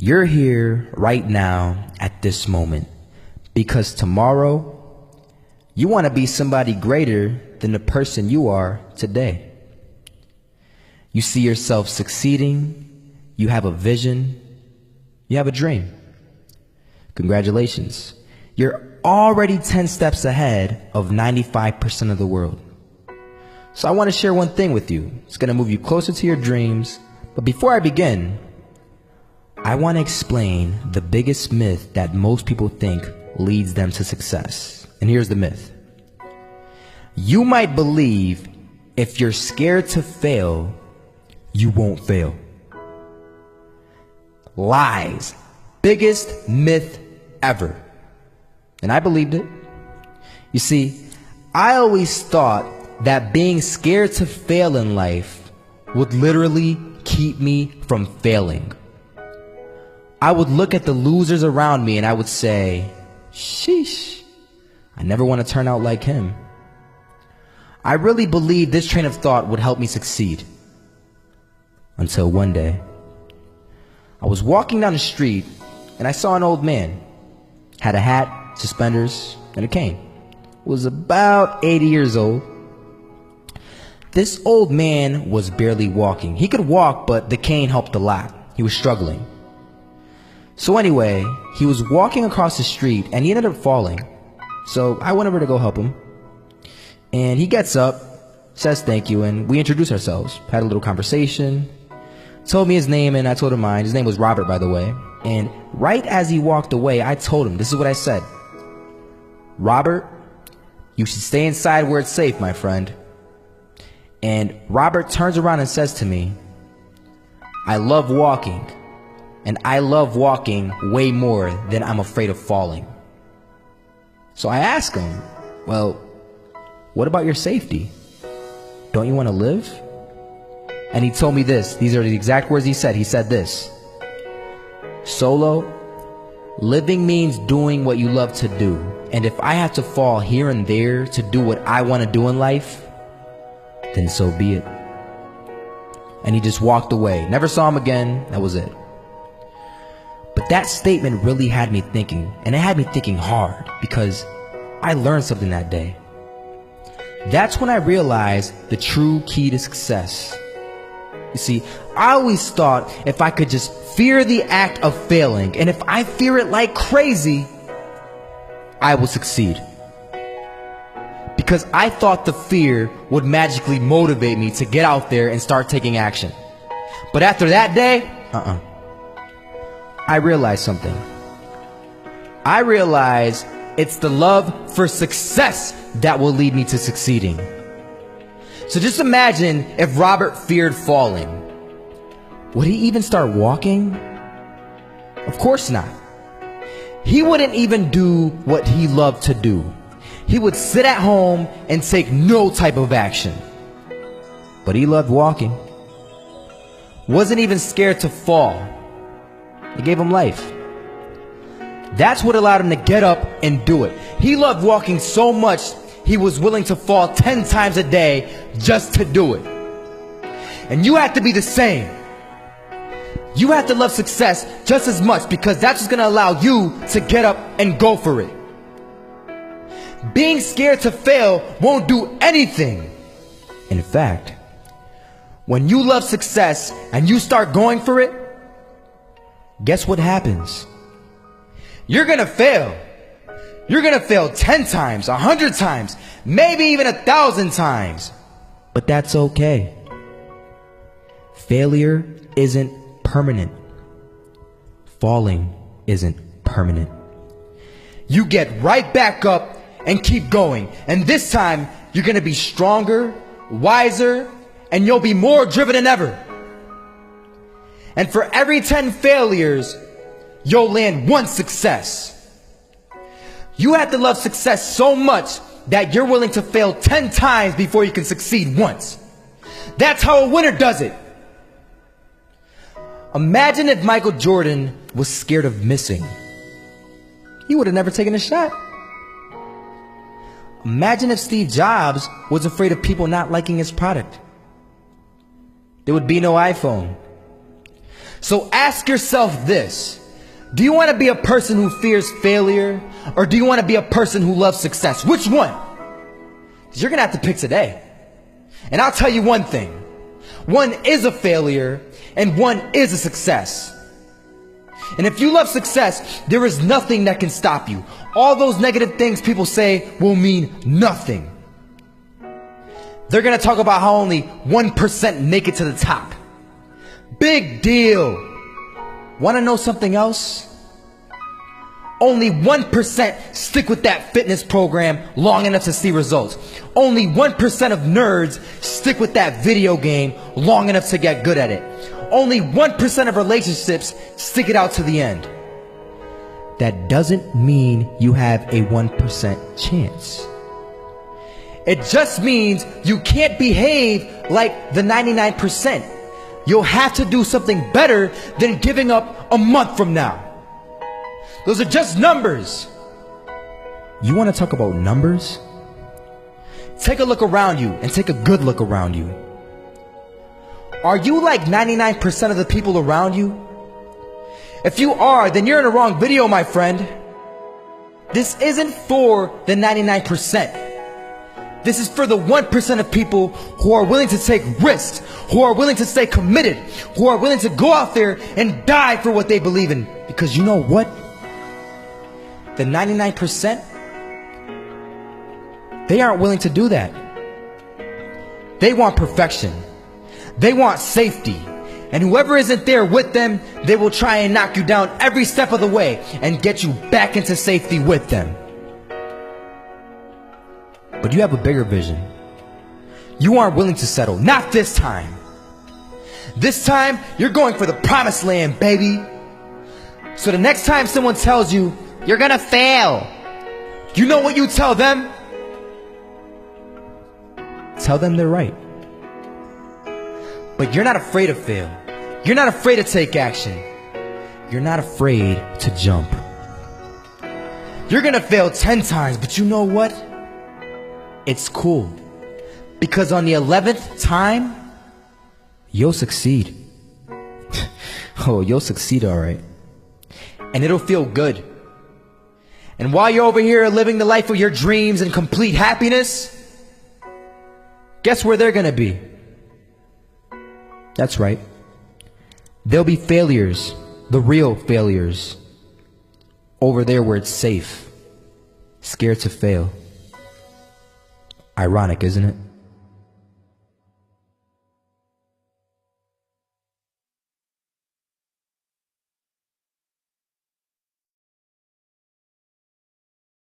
You're here right now at this moment because tomorrow you want to be somebody greater than the person you are today. You see yourself succeeding, you have a vision, you have a dream. Congratulations. You're already 10 steps ahead of 95% of the world. So I want to share one thing with you. It's going to move you closer to your dreams. But before I begin, I want to explain the biggest myth that most people think leads them to success. And here's the myth. You might believe if you're scared to fail, you won't fail. Lies. Biggest myth ever. And I believed it. You see, I always thought that being scared to fail in life would literally keep me from failing. I would look at the losers around me and I would say, sheesh, I never want to turn out like him. I really believed this train of thought would help me succeed. Until one day, I was walking down the street and I saw an old man. Had a hat, suspenders, and a cane. Was about 80 years old. This old man was barely walking. He could walk, but the cane helped a lot. He was struggling. So anyway, he was walking across the street and he ended up falling. So I went over to go help him. And he gets up, says thank you, and we introduced ourselves. Had a little conversation. Told me his name and I told him mine. His name was Robert, by the way. And right as he walked away, I told him, this is what I said. Robert, you should stay inside where it's safe, my friend. And Robert turns around and says to me, I love walking. And I love walking way more than I'm afraid of falling. So I asked him, well, what about your safety? Don't you want to live? And he told me this. These are the exact words he said. He said this. Solo, living means doing what you love to do. And if I have to fall here and there to do what I want to do in life, then so be it. And he just walked away. Never saw him again. That was it. But that statement really had me thinking, and it had me thinking hard because I learned something that day. That's when I realized the true key to success. You see, I always thought if I could just fear the act of failing, and if I fear it like crazy, I will succeed. Because I thought the fear would magically motivate me to get out there and start taking action. But after that day, I realized something. I realized it's the love for success that will lead me to succeeding. So just imagine if Robert feared falling. Would he even start walking? Of course not. He wouldn't even do what he loved to do. He would sit at home and take no type of action. But he loved walking. Wasn't even scared to fall. It gave him life. That's what allowed him to get up and do it. He loved walking so much, he was willing to fall 10 times a day just to do it. And you have to be the same. You have to love success just as much because that's what's going to allow you to get up and go for it. Being scared to fail won't do anything. In fact, when you love success and you start going for it, guess what happens? You're going to fail. You're going to fail 10 times, 100 times, maybe even 1,000 times. But that's okay. Failure isn't permanent. Falling isn't permanent. You get right back up and keep going. And this time, you're going to be stronger, wiser, and you'll be more driven than ever. And for every 10 failures, you'll land one success. You have to love success so much that you're willing to fail 10 times before you can succeed once. That's how a winner does it. Imagine if Michael Jordan was scared of missing. He would have never taken a shot. Imagine if Steve Jobs was afraid of people not liking his product. There would be no iPhone. So ask yourself this. Do you want to be a person who fears failure, or do you want to be a person who loves success? Which one? Because you're going to have to pick today. And I'll tell you one thing. One is a failure, and one is a success. And if you love success, there is nothing that can stop you. All those negative things people say will mean nothing. They're going to talk about how only 1% make it to the top. Big deal. Want to know something else? Only 1% stick with that fitness program long enough to see results. Only 1% of nerds stick with that video game long enough to get good at it. Only 1% of relationships stick it out to the end. That doesn't mean you have a 1% chance. It just means you can't behave like the 99%. You'll have to do something better than giving up a month from now. Those are just numbers. You want to talk about numbers? Take a look around you and take a good look around you. Are you like 99% of the people around you? If you are, then you're in the wrong video, my friend. This isn't for the 99%. This is for the 1% of people who are willing to take risks, who are willing to stay committed, who are willing to go out there and die for what they believe in. Because you know what? The 99%, they aren't willing to do that. They want perfection. They want safety. And whoever isn't there with them, they will try and knock you down every step of the way and get you back into safety with them. But you have a bigger vision. You aren't willing to settle. Not this time. This time, you're going for the promised land, baby. So the next time someone tells you, you're gonna fail, you know what you tell them? Tell them they're right. But you're not afraid to fail. You're not afraid to take action. You're not afraid to jump. You're gonna fail 10 times, but you know what? It's cool. Because on the 11th time, you'll succeed. Oh, you'll succeed, alright. And it'll feel good. And while you're over here living the life of your dreams and complete happiness, guess where they're gonna be? That's right. There'll be failures, the real failures, over there where it's safe, scared to fail. Ironic, isn't it?